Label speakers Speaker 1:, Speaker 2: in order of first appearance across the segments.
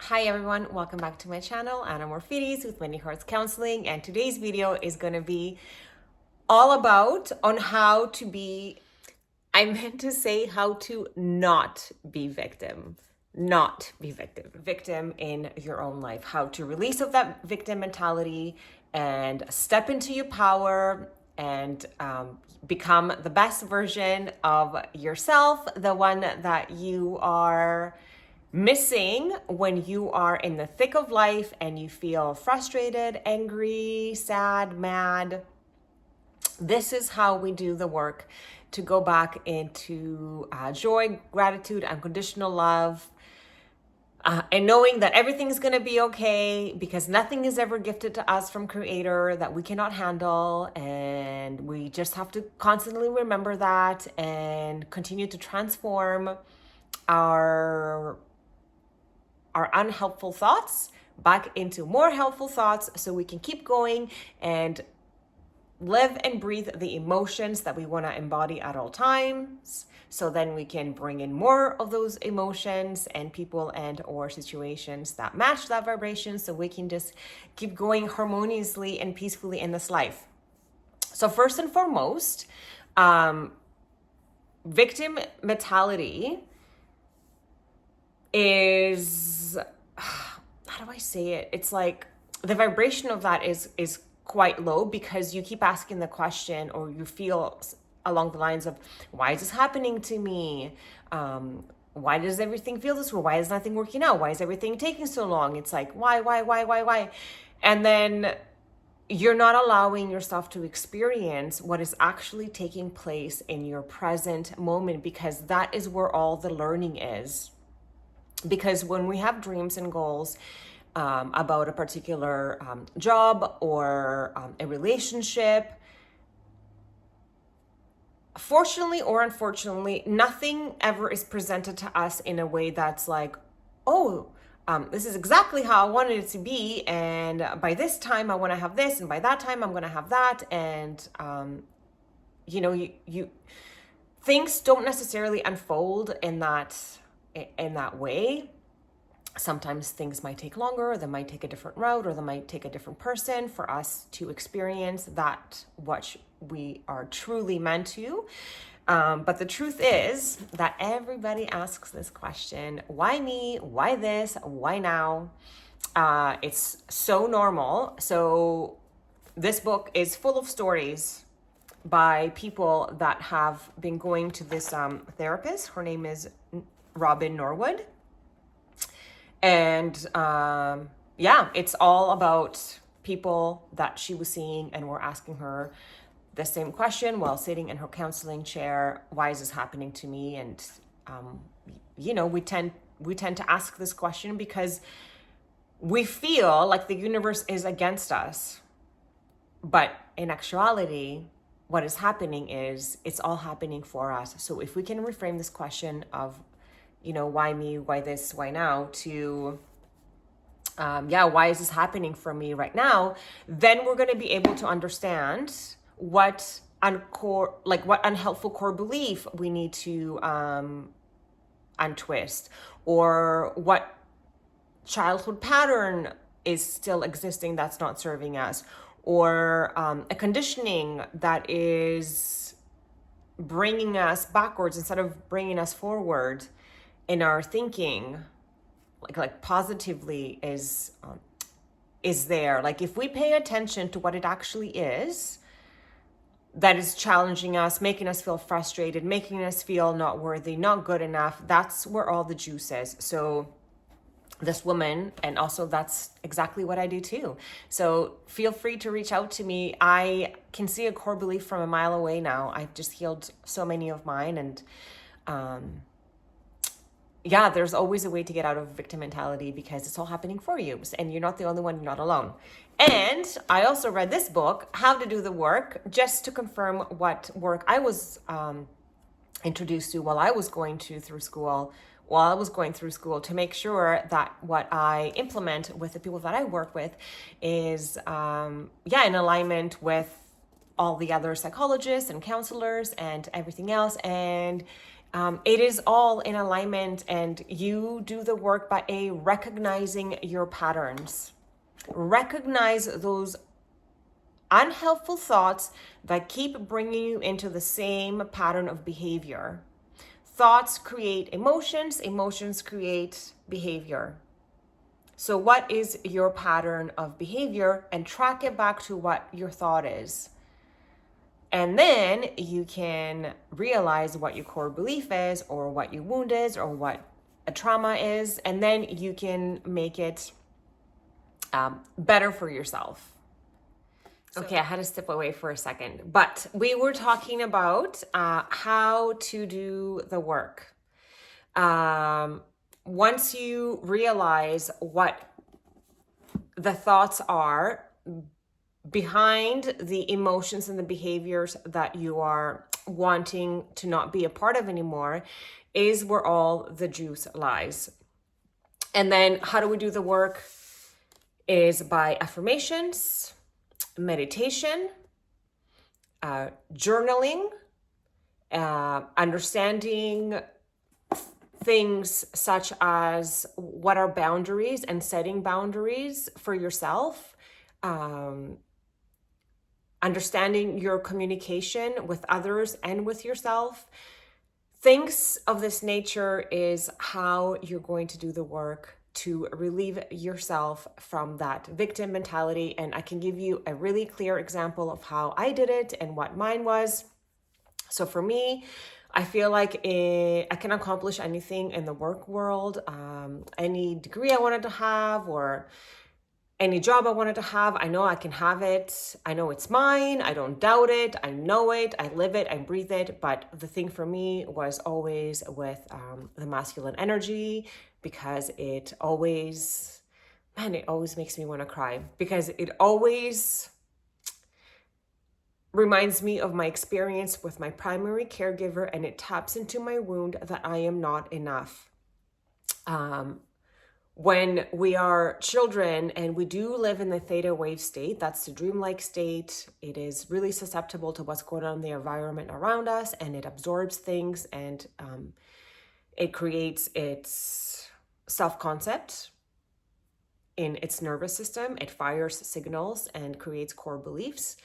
Speaker 1: Hi everyone, welcome back to my channel, Anna Morphides with Many Hearts Counseling, and today's video is going to be all about on how to be, I meant to say how to not be victim. Not be victim in your own life, how to release of that victim mentality and step into your power and become the best version of yourself, the one that you are missing when you are in the thick of life and you feel frustrated, angry, sad, mad. This is how we do the work to go back into joy, gratitude, unconditional love, and knowing that everything's going to be okay because nothing is ever gifted to us from Creator that we cannot handle. And we just have to constantly remember that and continue to transform our unhelpful thoughts back into more helpful thoughts so we can keep going and live and breathe the emotions that we want to embody at all times. So then we can bring in more of those emotions and people and or situations that match that vibration so we can just keep going harmoniously and peacefully in this life. So first and foremost, victim mentality is, how do I say it? It's like the vibration of that is quite low because you keep asking the question, or you feel along the lines of, why is this happening to me? Why does everything feel this way? Why is nothing working out? Why is everything taking so long? It's like, why? And then you're not allowing yourself to experience what is actually taking place in your present moment, because that is where all the learning is. Because when we have dreams and goals about a particular job or a relationship, fortunately or unfortunately, nothing ever is presented to us in a way that's like, oh, this is exactly how I wanted it to be. And by this time, I want to have this. And by that time, I'm going to have that. And, you things don't necessarily unfold in that way. Sometimes things might take longer, or they might take a different route, or they might take a different person for us to experience that what we are truly meant to. But the truth is that everybody asks this question: why me? Why this? Why now? It's so normal. So this book is full of stories by people that have been going to this therapist. Her name is Robin Norwood. And it's all about people that she was seeing and were asking her the same question while sitting in her counseling chair. Why is this happening to me? And we tend to ask this question because we feel like the universe is against us. But in actuality, what is happening is it's all happening for us. So if we can reframe this question of, why me, why this, why now, to, why is this happening for me right now? Then we're going to be able to understand what unhelpful core belief we need to untwist, or what childhood pattern is still existing that's not serving us, or a conditioning that is bringing us backwards instead of bringing us forward in our thinking, like positively is there. Like if we pay attention to what it actually is that is challenging us, making us feel frustrated, making us feel not worthy, not good enough, that's where all the juice is. So this woman, and also that's exactly what I do too. So feel free to reach out to me. I can see a core belief from a mile away now. I've just healed so many of mine, and there's always a way to get out of victim mentality because it's all happening for you. And you're not the only one, you're not alone. And I also read this book, How to Do the Work, just to confirm what work I was introduced to while I was going through school, to make sure that what I implement with the people that I work with is, in alignment with all the other psychologists and counselors and everything else. And It is all in alignment, and you do the work by recognizing your patterns. Recognize those unhelpful thoughts that keep bringing you into the same pattern of behavior. Thoughts create emotions, emotions create behavior. So what is your pattern of behavior, and track it back to what your thought is. And then you can realize what your core belief is, or what your wound is, or what a trauma is, and then you can make it better for yourself. Okay, I had to step away for a second, but we were talking about how to do the work. Once you realize what the thoughts are behind the emotions and the behaviors that you are wanting to not be a part of anymore, is where all the juice lies. And then how do we do the work? Is by affirmations, meditation, journaling, understanding things such as what are boundaries and setting boundaries for yourself, understanding your communication with others and with yourself. Things of this nature is how you're going to do the work to relieve yourself from that victim mentality. And I can give you a really clear example of how I did it and what mine was. So for me, I feel like I can accomplish anything in the work world, any degree I wanted to have, or any job I wanted to have. I know I can have it. I know it's mine. I don't doubt it. I know it. I live it. I breathe it. But the thing for me was always with the masculine energy, because it always makes me want to cry, because it always reminds me of my experience with my primary caregiver, and it taps into my wound that I am not enough. When we are children and we do live in the theta wave state, that's the dreamlike state. It is really susceptible to what's going on in the environment around us, and it absorbs things, and it creates its self-concept in its nervous system. It fires signals and creates core beliefs.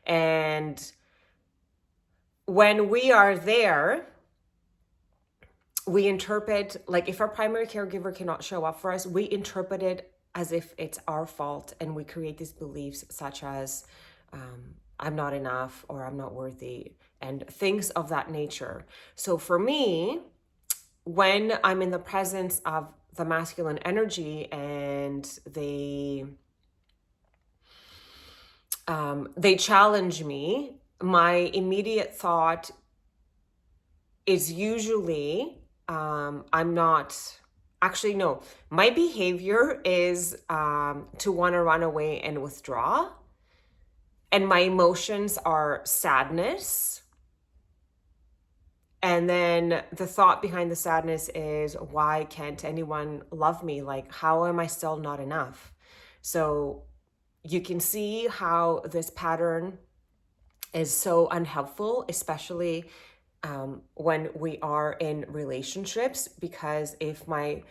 Speaker 1: And when we are there, we interpret, like if our primary caregiver cannot show up for us, we interpret it as if it's our fault, and we create these beliefs such as I'm not enough, or I'm not worthy, and things of that nature. So for me, when I'm in the presence of the masculine energy and they challenge me, my immediate thought is usually I'm not, actually no, my behavior is to want to run away and withdraw, and my emotions are sadness. And then the thought behind the sadness is, why can't anyone love me? Like, how am I still not enough? So you can see how this pattern is so unhelpful, especially when we are in relationships, because if my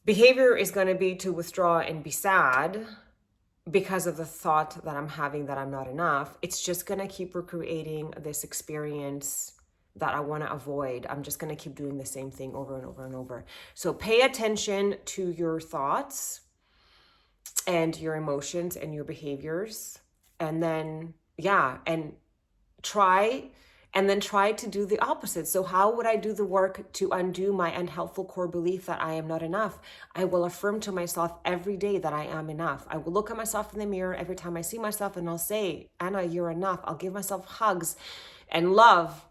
Speaker 1: behavior is going to be to withdraw and be sad because of the thought that I'm having that I'm not enough, it's just going to keep recreating this experience that I want to avoid. I'm just going to keep doing the same thing over and over and over. So pay attention to your thoughts and your emotions and your behaviors, and then try to do the opposite. So how would I do the work to undo my unhelpful core belief that I am not enough? I will affirm to myself every day that I am enough. I will look at myself in the mirror every time I see myself, and I'll say, Anna, you're enough. I'll give myself hugs and love,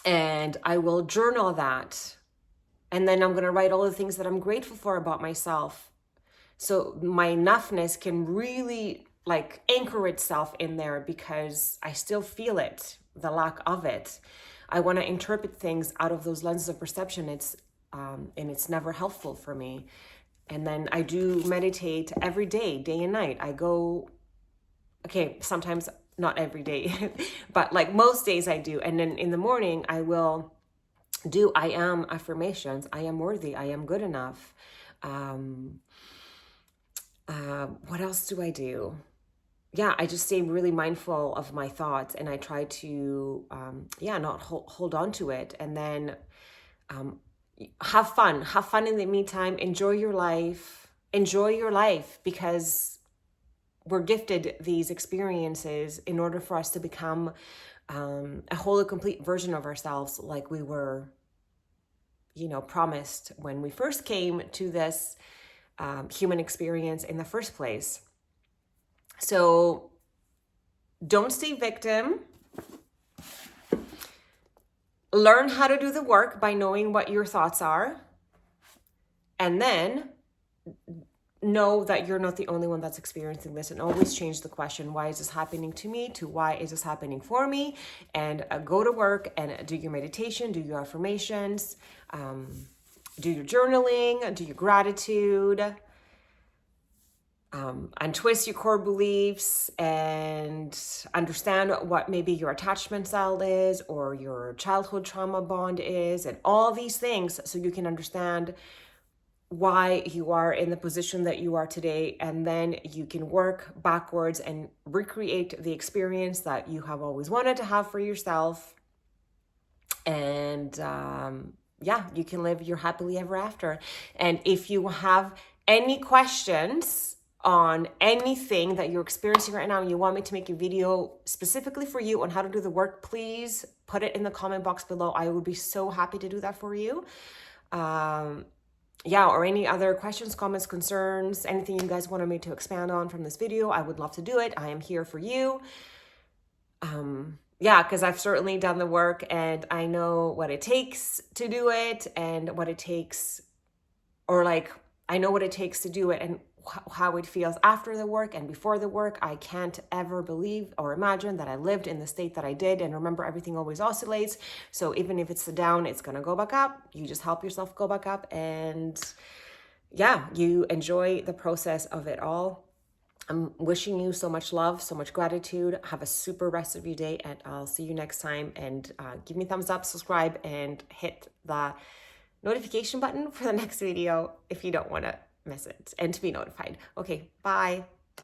Speaker 1: and I will journal that. And then I'm going to write all the things that I'm grateful for about myself. So my enoughness can really like anchor itself in there, because I still feel it, the lack of it. I want to interpret things out of those lenses of perception. And it's never helpful for me. And then I do meditate every day, day and night. I go, sometimes not every day, but like most days I do. And then in the morning I will do I am affirmations. I am worthy. I am good enough. Um, what else do I do? Yeah, I just stay really mindful of my thoughts, and I try to, not hold on to it. And then um, have fun in the meantime, enjoy your life, because we're gifted these experiences in order for us to become a whole, complete version of ourselves, like we were, promised when we first came to this human experience in the first place. So don't stay victim. Learn how to do the work by knowing what your thoughts are. And then know that you're not the only one that's experiencing this, and always change the question, why is this happening to me, to why is this happening for me? And go to work and do your meditation, do your affirmations, do your journaling, do your gratitude, untwist your core beliefs, and understand what maybe your attachment style is, or your childhood trauma bond is, and all these things, so you can understand why you are in the position that you are today. And then you can work backwards and recreate the experience that you have always wanted to have for yourself. And you can live your happily ever after. And if you have any questions on anything that you're experiencing right now, and you want me to make a video specifically for you on how to do the work, please put it in the comment box below. I would be so happy to do that for you. Or any other questions, comments, concerns, anything you guys wanted me to expand on from this video, I would love to do it. I am here for you. Because I've certainly done the work, and I know what it takes to do it, and what it takes, I know what it takes to do it, and how it feels after the work and before the work. I can't ever believe or imagine that I lived in the state that I did. And remember, everything always oscillates. So even if it's the down, it's going to go back up. You just help yourself go back up, and you enjoy the process of it all. I'm wishing you so much love, so much gratitude. Have a super rest of your day, and I'll see you next time. And give me a thumbs up, subscribe, and hit the notification button for the next video if you don't want to miss it and to be notified. Okay, bye.